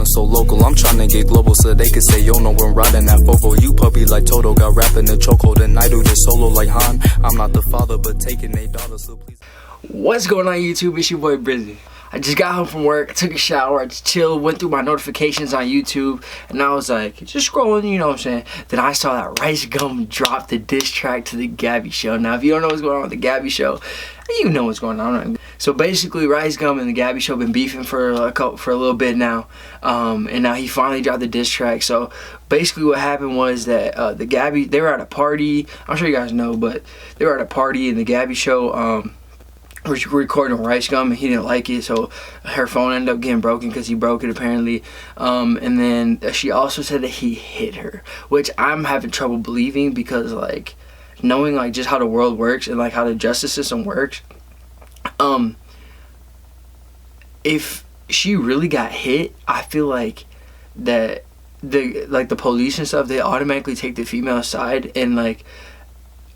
feeling so local. I'm trying to get global so they can say, yo, no, we're riding that Volvo. You puppy like Toto, got rap in the chokehold, and I do this solo like Han. I'm not the father, but taking a daughter, so please. What's going on YouTube? It's your boy Brizzy. I just got home from work, I took a shower, I just chilled, went through my notifications on YouTube, and I was like, just scrolling, you know what I'm saying. Then I saw that RiceGum drop the diss track to TheGabbieShow. Now, if you don't know what's going on with TheGabbieShow, you know what's going on. So basically, RiceGum and TheGabbieShow been beefing for a little bit now, and now he finally dropped the diss track. So basically, what happened was that they were at a party. I'm sure you guys know, but they were at a party, and TheGabbieShow recording RiceGum, and he didn't like it, so her phone ended up getting broken because he broke it apparently. And then she also said that he hit her, which I'm having trouble believing, because like knowing like just how the world works and like how the justice system works, if she really got hit, I feel like that the police and stuff, they automatically take the female side, and like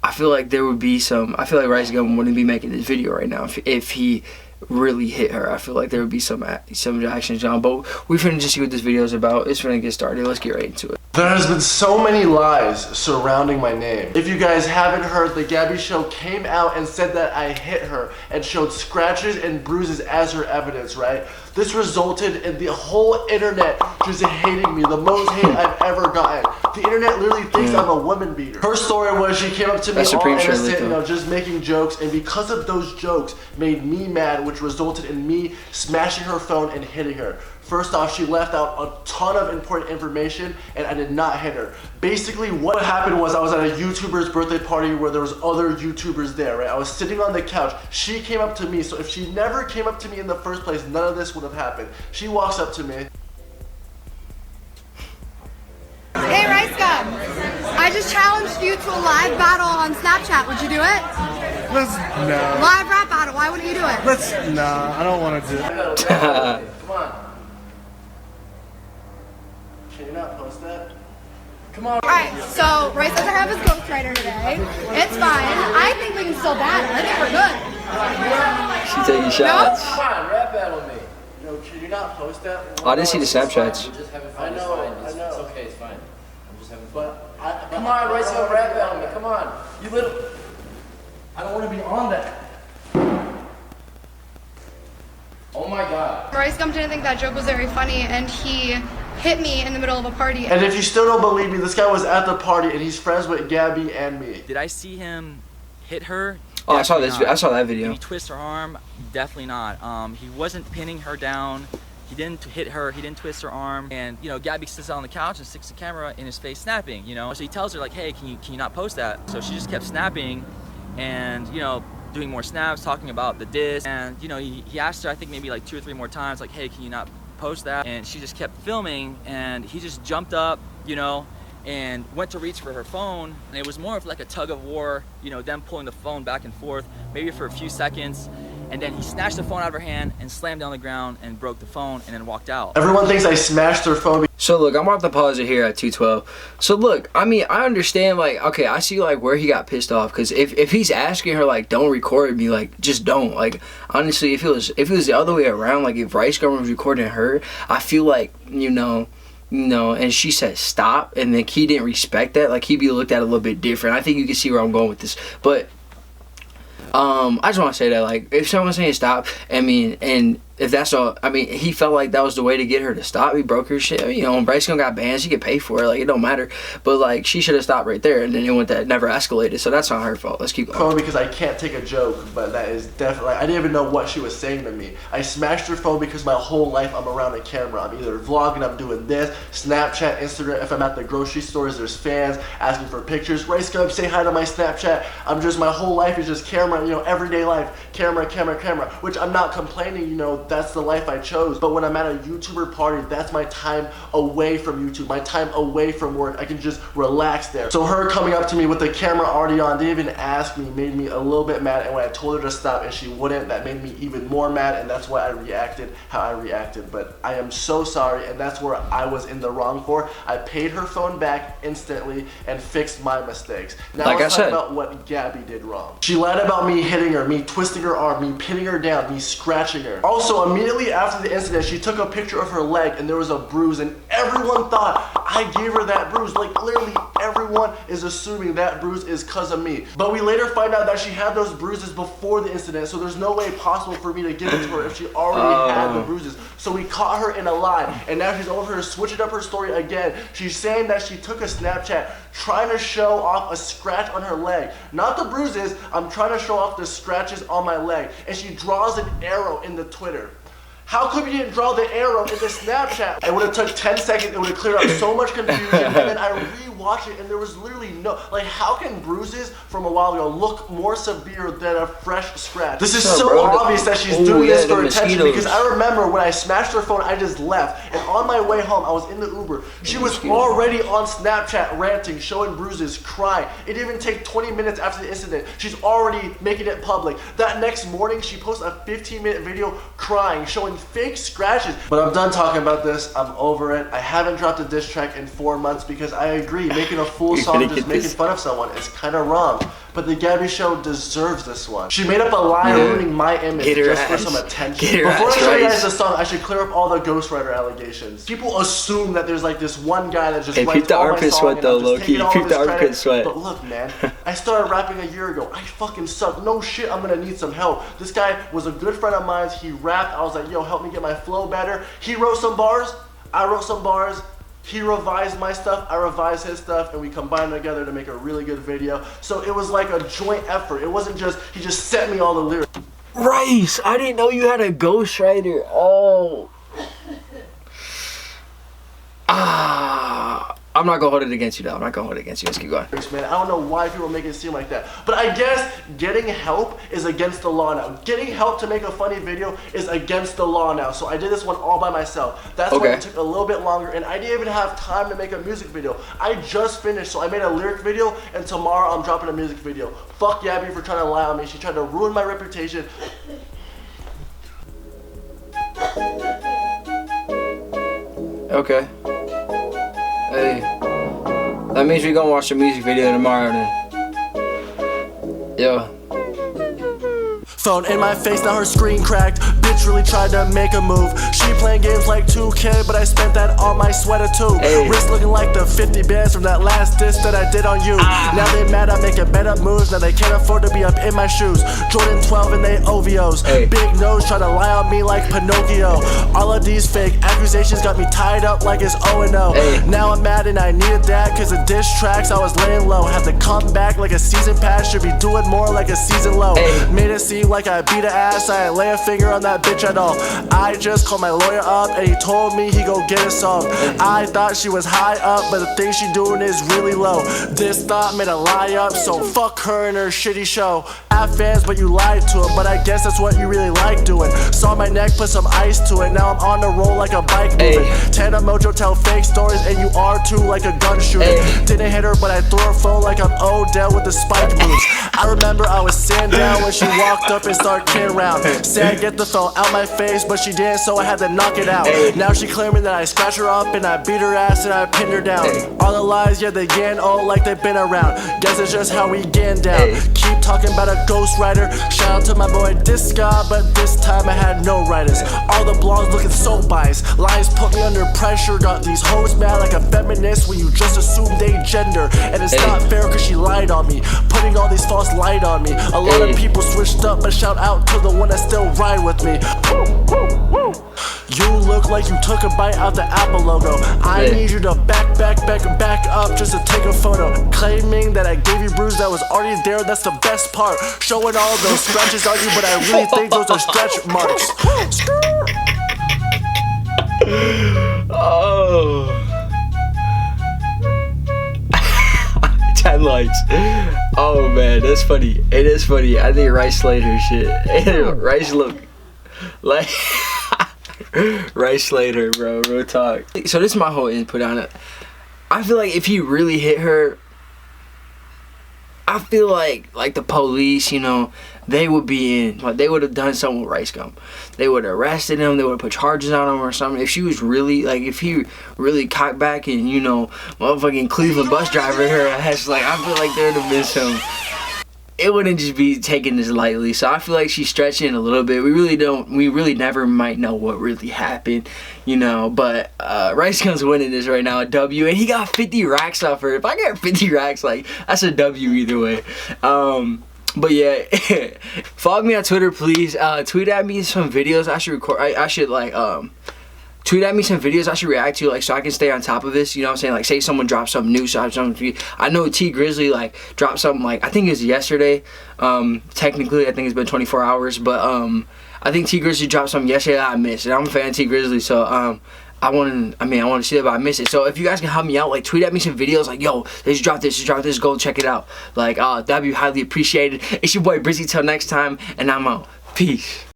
I feel like there would be some, I feel like RiceGum wouldn't be making this video right now if he really hit her. I feel like there would be some actions on, but we finna just see what this video is about. It's finna get started. Let's get right into it. There has been so many lies surrounding my name. If you guys haven't heard, TheGabbieShow came out and said that I hit her and showed scratches and bruises as her evidence, right? This resulted in the whole internet just hating me, the most hate I've ever gotten. The internet literally thinks I'm a woman beater. Her story was she came up to me all innocent, you know, just making jokes, and because of those jokes made me mad, which resulted in me smashing her phone and hitting her. First off, she left out a ton of important information, and I did not hit her. Basically, what happened was I was at a YouTuber's birthday party where there was other YouTubers there, right? I was sitting on the couch. She came up to me, so if she never came up to me in the first place, none of this would have happened. She walks up to me. Hey, RiceGum, I just challenged you to a live battle on Snapchat. Would you do it? No. Live rap battle. Why wouldn't you do it? Nah, I don't want to do it. Come on. Can you not post that? Come on. Alright, so Rice doesn't have his ghostwriter today. It's fine. I think we can still battle. I think we're good. She's taking shots. Come on, rap battle me. No, can you not post that? Oh, I didn't see the Snapchats. Just having fun. I know. It's okay, it's fine. I'm just having fun. Come on, RiceGum, rap battle me. Come on. You little. I don't want to be on that. Oh my god. RiceGum didn't think that joke was very funny, and he hit me in the middle of a party. And if you still don't believe me, this guy was at the party and he's friends with Gabby and me. Did I see him hit her? Oh, I saw this. I saw that video. Did he twist her arm? Definitely not. He wasn't pinning her down. He didn't hit her. He didn't twist her arm. And you know, Gabby sits on the couch and sticks the camera in his face, snapping. You know, so he tells her like, "Hey, can you not post that?" So she just kept snapping, and you know, doing more snaps, talking about the diss. And you know, he asked her, I think maybe like 2 or 3 more times, like, "Hey, can you not post that?" And she just kept filming, and he just jumped up, you know, and went to reach for her phone, and it was more of like a tug of war, you know, them pulling the phone back and forth, maybe for a few seconds, and then he snatched the phone out of her hand and slammed down the ground and broke the phone and then walked out. Everyone thinks I smashed their phone. So look, I'm about to pause it here at 2:12. So look, I mean, I understand, like, okay, I see like where he got pissed off, because if he's asking her like, don't record me, like, just don't. Like, honestly, if it was the other way around, like if RiceGum was recording her, I feel like, you know, and she said stop, and then he didn't respect that, like he'd be looked at a little bit different. I think you can see where I'm going with this, but I just want to say that, like, if someone's saying stop, I mean, and if that's all, I mean, he felt like that was the way to get her to stop. He broke her shit. You know, when RiceGum got banned, she could pay for it. Like, it don't matter. But, like, she should have stopped right there, and then it went that never escalated. So that's not her fault. Let's keep going. Phone because I can't take a joke, but that is definitely, I didn't even know what she was saying to me. I smashed her phone because my whole life I'm around a camera. I'm either vlogging, I'm doing this, Snapchat, Instagram. If I'm at the grocery stores, there's fans asking for pictures. RiceGum, say hi to my Snapchat. My whole life is just camera, you know, everyday life. Camera, which I'm not complaining, you know, that's the life I chose. But when I'm at a YouTuber party, that's my time away from YouTube, my time away from work. I can just relax there. So her coming up to me with the camera already on, didn't even ask me, made me a little bit mad. And when I told her to stop and she wouldn't, that made me even more mad, and that's why I reacted how I reacted. But I am so sorry, and that's where I was in the wrong for. I paid her phone back instantly and fixed my mistakes. Now like let's talk about what Gabby did wrong. She lied about me hitting her, me twisting her arm, me pinning her down, me scratching her. Also, So immediately after the incident, she took a picture of her leg and there was a bruise, and everyone thought I gave her that bruise. Like literally everyone is assuming that bruise is because of me. But we later find out that she had those bruises before the incident, so there's no way possible for me to give it to her if she already had the bruises. So we caught her in a lie, and now she's over here switching up her story again. She's saying that she took a Snapchat trying to show off a scratch on her leg. Not the bruises, I'm trying to show off the scratches on my leg. And she draws an arrow in the Twitter. How come you didn't draw the arrow in the Snapchat? It would have took 10 seconds, it would have cleared up so much confusion, and then I rewatched it and there was literally no, like how can bruises from a while ago look more severe than a fresh scratch? This is so obvious that she's doing this for attention, because I remember when I smashed her phone, I just left, and on my way home, I was in the Uber. She was already on Snapchat ranting, showing bruises, crying. It didn't even take 20 minutes after the incident. She's already making it public. That next morning, she posted a 15-minute video crying, showing fake scratches. But I'm done talking about this. I'm over it. I haven't dropped a diss track in 4 months because I agree, making a full song just making fun of someone is kind of wrong. But the Gabby Show deserves this one. She made up a lie ruining my image just for some attention. Before I show you guys the song, I should clear up all the ghostwriter allegations. People assume that there's like this one guy that just writes all my song and I'm just taking all of his credit. But look, man, I started rapping a year ago. I fucking suck. No shit, I'm gonna need some help. This guy was a good friend of mine. He rapped. I was like, yo, help me get my flow better. He wrote some bars. I wrote some bars. He revised my stuff, I revised his stuff, and we combined together to make a really good video. So it was like a joint effort. It wasn't just, he just sent me all the lyrics. Rice, I didn't know you had a ghostwriter. Oh. I'm not gonna hold it against you though. I'm not gonna hold it against you. Let's keep going. Man, I don't know why people make it seem like that. But I guess getting help is against the law now. Getting help to make a funny video is against the law now. So I did this one all by myself. That's why it took a little bit longer, and I didn't even have time to make a music video. I just finished, so I made a lyric video, and tomorrow I'm dropping a music video. Fuck Gabby for trying to lie on me. She tried to ruin my reputation. Okay. Hey, that means we're gonna watch the music video tomorrow then. Yo. Phone in my face, now her screen cracked. Bitch really tried to make a move. She playing games like 2K, but I spent that on my sweater too. Wrist looking like the 50 bands from that last diss that I did on you. Now they mad I'm making better moves. Now they can't afford to be up in my shoes. Jordan 12 and they OVOs. Big nose try to lie on me like Pinocchio. All of these fake accusations got me tied up like it's 0-0. Now I'm mad and I needed that, cause the diss tracks I was laying low. Had to come back like a season pass, should be doing more like a season low. Made it seem like I beat her ass, I ain't lay a finger on that bitch at all. I just called my lawyer up and he told me he go get us off. I thought she was high up, but the thing she doing is really low. This thought made a lie up, so fuck her and her shitty show. Have fans, but you lied to him, but I guess that's what you really like doing. Saw my neck, put some ice to it, now I'm on the roll like a bike moving. Tana Mojo tell fake stories and you are too like a gun shooter. Didn't hit her, but I threw her phone like I'm Odell with the spike moves. I remember I was sitting down when she walked up and started kidding around. Said get the phone out my face, but she didn't, so I had to knock it out. Now she claiming that I scratched her up and I beat her ass and I pinned her down. All the lies, yeah, they getting old like they've been around. Guess it's just how we getting down. Keep talking about a ghostwriter. Shout out to my boy DISS guy, but this time I had no writers. All the blogs looking so biased. Lies put me under pressure. Got these hoes mad like a feminist when you just assume they gender. And it's not fair cause she lied on me, putting all these false light on me. A lot of people switched up, but shout out to the one that still ride with me. You look like you took a bite out the Apple logo. I need you to back up just to take a photo. Claiming that I gave you bruise that was already there, that's the best part. Showing all those scratches on you, but I really think those are stretch marks. Oh. 10 likes. Oh man, that's funny. It is funny. I think Rice slayed her shit. Rice look like Rice slayed her, bro. Real talk. So this is my whole input on it. I feel like if he really hit her, I feel like the police, you know, they would be in, like, they would have done something with RiceGum. They would have arrested him, they would have put charges on him or something. If she was really, like, if he really cocked back and, you know, motherfucking Cleveland bus driver her ass, like, I feel like there would have been some. it wouldn't just be taking this lightly. So I feel like she's stretching a little bit. We really never might know what really happened, you know. But RiceGum's winning this right now, a W, and he got 50 racks off her. If I get 50 racks, like, that's a W either way. But yeah, follow me on Twitter, please. Tweet at me some videos I should record. I should like tweet at me some videos I should react to, like, so I can stay on top of this. You know what I'm saying? Like, say someone drops something new, so I have something. I know T Grizzly like dropped something, like, I think it was yesterday. Technically, I think it's been 24 hours, but I think T Grizzly dropped something yesterday that I missed, and I'm a fan of T Grizzly, so I want to see that, but I missed it. So if you guys can help me out, like, tweet at me some videos, like, yo, they just dropped this, go check it out. Like, that'd be highly appreciated. It's your boy Brizzy. Till next time, and I'm out. Peace.